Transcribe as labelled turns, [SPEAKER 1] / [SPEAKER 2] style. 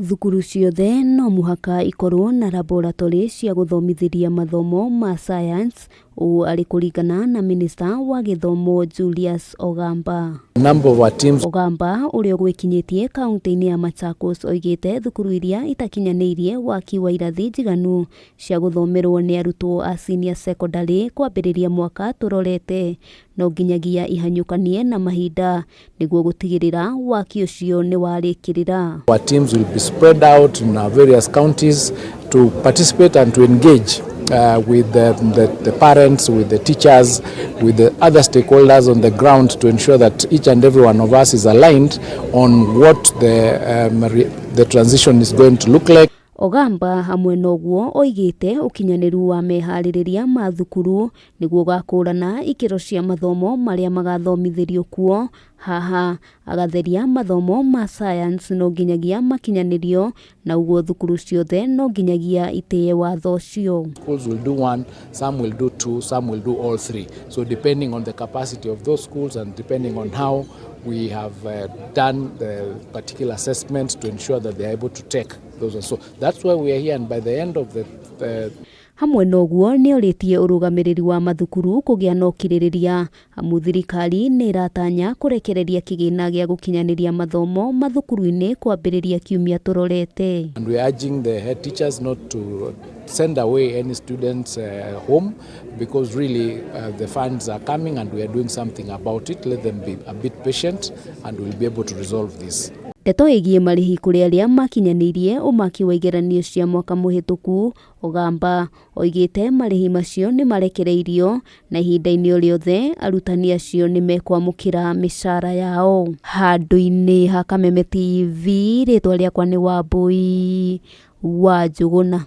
[SPEAKER 1] Thukuru ciothe no muhaka ikorwo na laboratory cia guthomithiria mathomo ma science ari kuringana na minista wa githomo Julius Ogamba uria gwikinyitie kaunti-ini ya Machakos augite thukuru iria itakinyanirie waki wa irathi njiganu cia guthomerwo ni arutwo a senior secondary kwambiriria mwaka turorete no nginyagia ihanyukanie na mahinda niguo gutigirira waki ucio ni warikirira.
[SPEAKER 2] Our teams will be spread out in our various counties to participate and to engage with the parents, with the teachers, with the other stakeholders on the ground to ensure that each and every one of us is aligned on what the transition is going to look like.
[SPEAKER 1] Ogamba hamwe noguo oigite ukinyanirio wa mihariiriria ma thukuru niguo gakurana ikiro cia mathomo maria magathomithirio kuo haha agatheria mathomo ma science no nginyagia makinyanirio na uguo thukuru ciothe no nginyagia itie watho ucio.
[SPEAKER 2] Schools will do one, some will do two, some will do all three. So depending on the capacity of those schools and depending on how we have done the particular assessment to ensure that they are able to take those. So that's why we are here, and by the end of the
[SPEAKER 1] hamwe noguo ni oritie urugamiriri wa mathukuru kugia no kiririria amu thirikari ni iratanya kurekereria kigina gia gukinyaniria mathomo mathukuru-ini kwambiriria kiumia turorete.
[SPEAKER 2] And we are urging the head teachers not to send away any students home because really the funds are coming and we are doing something about it. Let them be a bit patient and we'll be able to resolve this.
[SPEAKER 1] Ndeto igie marihi kuri aria makinyanirie umaki wa igeranio cia mwaka muhituku. Ogamba oigite marihi macio ni marekereirio na ihinda-ini o riothe arutani acio ni mekwamukira mishara yao. Handu-ini ha Kameme TV ritwa riakwa ni Wambui wa Njuguna.